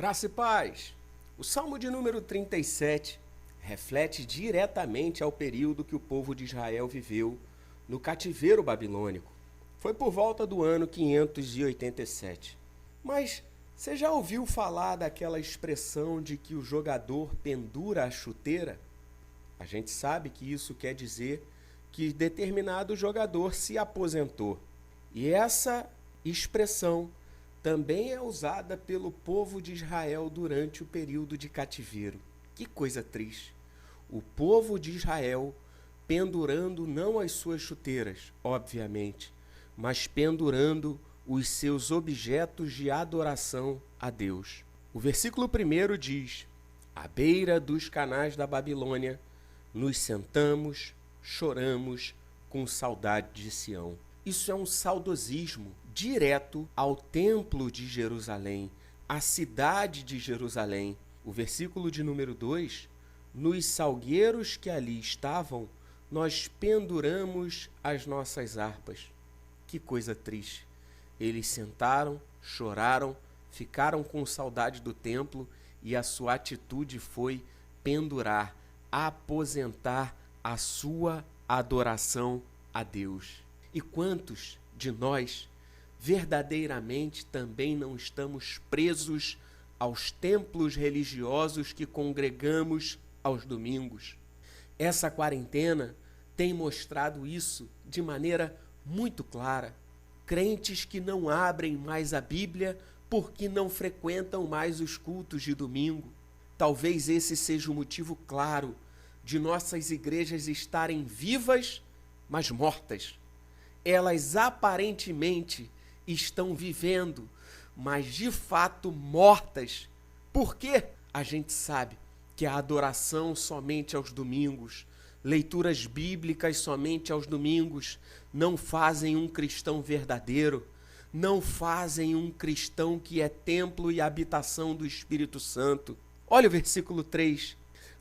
Graça e paz. O Salmo de número 37 reflete diretamente ao período que o povo de Israel viveu no cativeiro babilônico. Foi por volta do ano 587. Mas você já ouviu falar daquela expressão de que o jogador pendura a chuteira? A gente sabe que isso quer dizer que determinado jogador se aposentou. E essa expressão também é usada pelo povo de Israel durante o período de cativeiro. Que coisa triste! O povo de Israel pendurando não as suas chuteiras, obviamente, mas pendurando os seus objetos de adoração a Deus. O versículo 1 diz: à beira dos canais da Babilônia, nos sentamos, choramos com saudade de Sião. Isso é um saudosismo direto ao templo de Jerusalém, à cidade de Jerusalém. O versículo de número 2, nos salgueiros que ali estavam, nós penduramos as nossas harpas. Que coisa triste. Eles sentaram, choraram, ficaram com saudade do templo e a sua atitude foi pendurar, aposentar a sua adoração a Deus. E quantos de nós verdadeiramente também não estamos presos aos templos religiosos que congregamos aos domingos? Essa quarentena tem mostrado isso de maneira muito clara. Crentes que não abrem mais a Bíblia porque não frequentam mais os cultos de domingo. Talvez esse seja o motivo claro de nossas igrejas estarem vivas, mas mortas. Elas aparentemente estão vivendo, mas de fato mortas. Por quê? A gente sabe que a adoração somente aos domingos, leituras bíblicas somente aos domingos, não fazem um cristão verdadeiro, não fazem um cristão que é templo e habitação do Espírito Santo. Olha o versículo 3.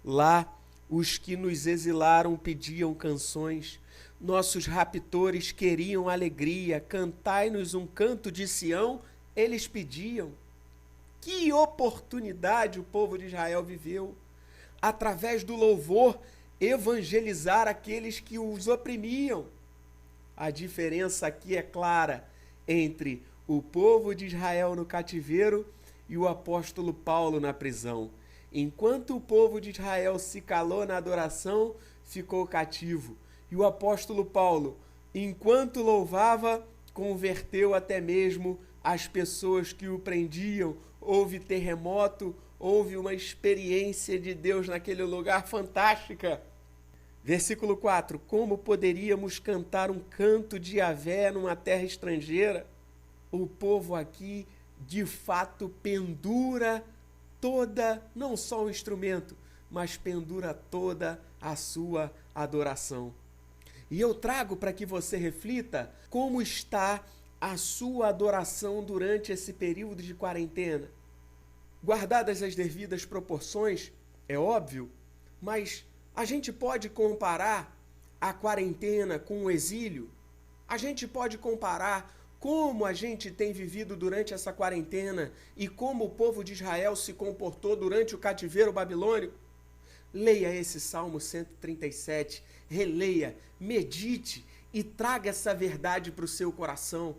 Lá, os que nos exilaram pediam canções, nossos raptores queriam alegria, cantai-nos um canto de Sião, eles pediam. Que oportunidade o povo de Israel viveu, através do louvor, evangelizar aqueles que os oprimiam. A diferença aqui é clara entre o povo de Israel no cativeiro e o apóstolo Paulo na prisão. Enquanto o povo de Israel se calou na adoração, ficou cativo. E o apóstolo Paulo, enquanto louvava, converteu até mesmo as pessoas que o prendiam. Houve terremoto, houve uma experiência de Deus naquele lugar fantástica. Versículo 4. Como poderíamos cantar um canto de Yahvé numa terra estrangeira? O povo aqui, de fato, pendura toda, não só o instrumento, mas pendura toda a sua adoração. E eu trago para que você reflita como está a sua adoração durante esse período de quarentena. Guardadas as devidas proporções, é óbvio, mas a gente pode comparar a quarentena com o exílio? A gente pode comparar como a gente tem vivido durante essa quarentena e como o povo de Israel se comportou durante o cativeiro babilônico? Leia esse Salmo 137, releia, medite e traga essa verdade para o seu coração.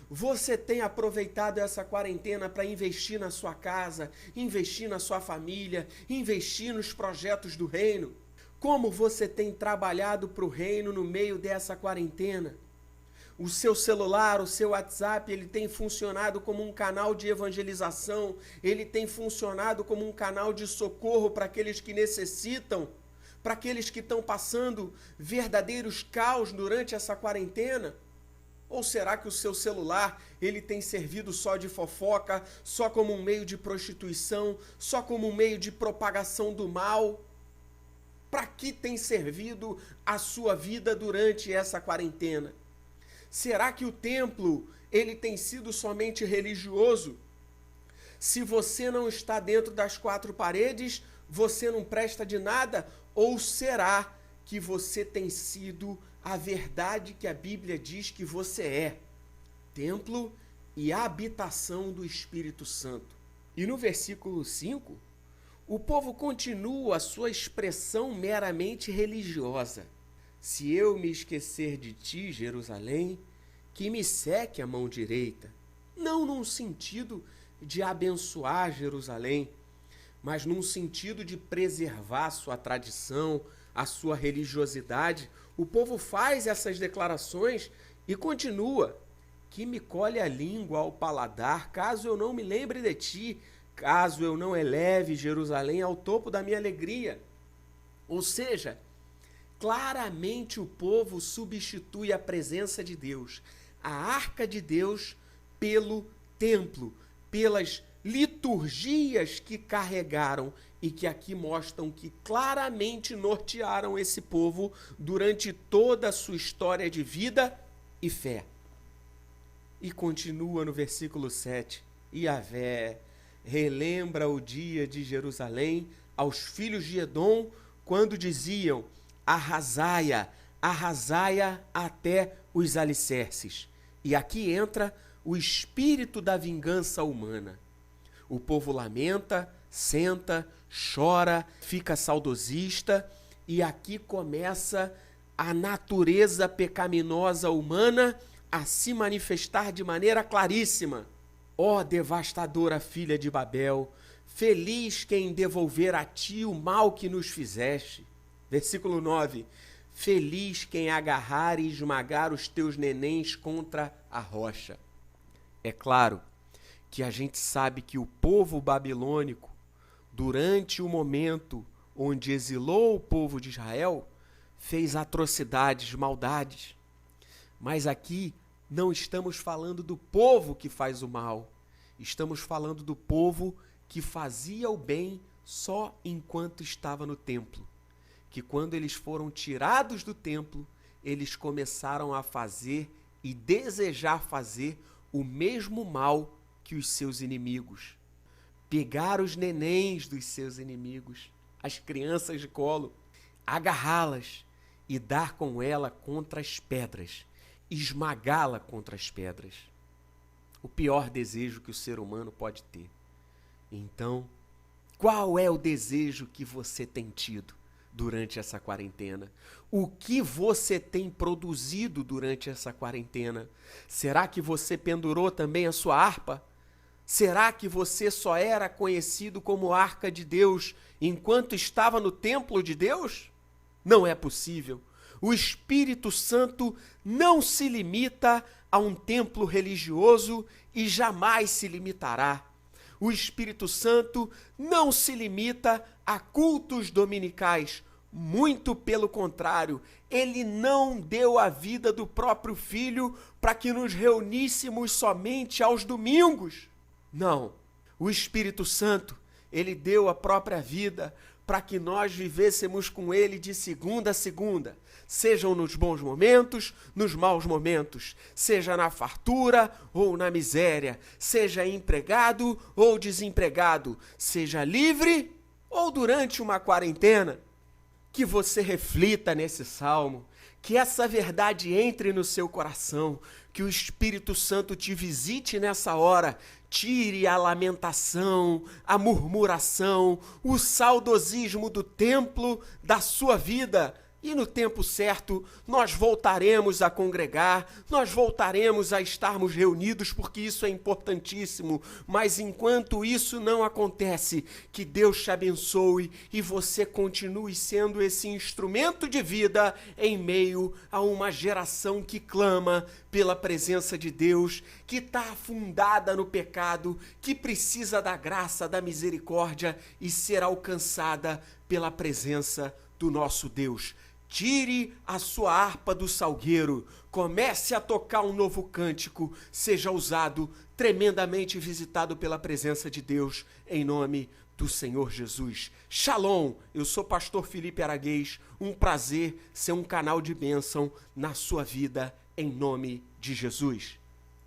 Você tem aproveitado essa quarentena para investir na sua casa, investir na sua família, investir nos projetos do reino? Como você tem trabalhado para o reino no meio dessa quarentena? O seu celular, o seu WhatsApp, ele tem funcionado como um canal de evangelização, ele tem funcionado como um canal de socorro para aqueles que necessitam, para aqueles que estão passando verdadeiros caos durante essa quarentena? Ou será que o seu celular, ele tem servido só de fofoca, só como um meio de prostituição, só como um meio de propagação do mal? Para que tem servido a sua vida durante essa quarentena? Será que o templo, ele tem sido somente religioso? Se você não está dentro das quatro paredes, você não presta de nada? Ou será que você tem sido a verdade que a Bíblia diz que você é? Templo e habitação do Espírito Santo. E no versículo 5, o povo continua a sua expressão meramente religiosa. Se eu me esquecer de ti, Jerusalém, que me seque a mão direita. Não num sentido de abençoar Jerusalém, mas num sentido de preservar sua tradição, a sua religiosidade. O povo faz essas declarações e continua: que me colhe a língua ao paladar, caso eu não me lembre de ti, caso eu não eleve Jerusalém ao topo da minha alegria. Ou seja, claramente o povo substitui a presença de Deus, a arca de Deus, pelo templo, pelas liturgias que carregaram e que aqui mostram que claramente nortearam esse povo durante toda a sua história de vida e fé. E continua no versículo 7, Yahvé relembra o dia de Jerusalém aos filhos de Edom, quando diziam: arrasaia, arrasaia até os alicerces. E aqui entra o espírito da vingança humana. O povo lamenta, senta, chora, fica saudosista, e aqui começa a natureza pecaminosa humana a se manifestar de maneira claríssima. Ó devastadora filha de Babel, feliz quem devolver a ti o mal que nos fizeste. Versículo 9. Feliz quem agarrar e esmagar os teus nenéns contra a rocha. É claro que a gente sabe que o povo babilônico, durante o momento onde exilou o povo de Israel, fez atrocidades, maldades. Mas aqui não estamos falando do povo que faz o mal. Estamos falando do povo que fazia o bem só enquanto estava no templo. Que quando eles foram tirados do templo, eles começaram a fazer e desejar fazer o mesmo mal que os seus inimigos. Pegar os nenéns dos seus inimigos, as crianças de colo, agarrá-las e dar com ela contra as pedras, esmagá-la contra as pedras. O pior desejo que o ser humano pode ter. Então, qual é o desejo que você tem tido durante essa quarentena? O que você tem produzido durante essa quarentena? Será que você pendurou também a sua harpa? Será que você só era conhecido como arca de Deus enquanto estava no templo de Deus? Não é possível. O Espírito Santo não se limita a um templo religioso e jamais se limitará. O Espírito Santo não se limita a cultos dominicais. Muito pelo contrário, ele não deu a vida do próprio Filho para que nos reuníssemos somente aos domingos. Não, o Espírito Santo, ele deu a própria vida para que nós vivêssemos com ele de segunda a segunda, sejam nos bons momentos, nos maus momentos, seja na fartura ou na miséria, seja empregado ou desempregado, seja livre ou durante uma quarentena. Que você reflita nesse salmo, que essa verdade entre no seu coração, que o Espírito Santo te visite nessa hora, tire a lamentação, a murmuração, o saudosismo do templo da sua vida. E no tempo certo, nós voltaremos a congregar, nós voltaremos a estarmos reunidos, porque isso é importantíssimo. Mas enquanto isso não acontece, que Deus te abençoe e você continue sendo esse instrumento de vida em meio a uma geração que clama pela presença de Deus, que está afundada no pecado, que precisa da graça, da misericórdia e ser alcançada pela presença do nosso Deus. Tire a sua harpa do salgueiro, comece a tocar um novo cântico, seja usado, tremendamente visitado pela presença de Deus, em nome do Senhor Jesus. Shalom, eu sou pastor Felipe Araguês, um prazer ser um canal de bênção na sua vida, em nome de Jesus.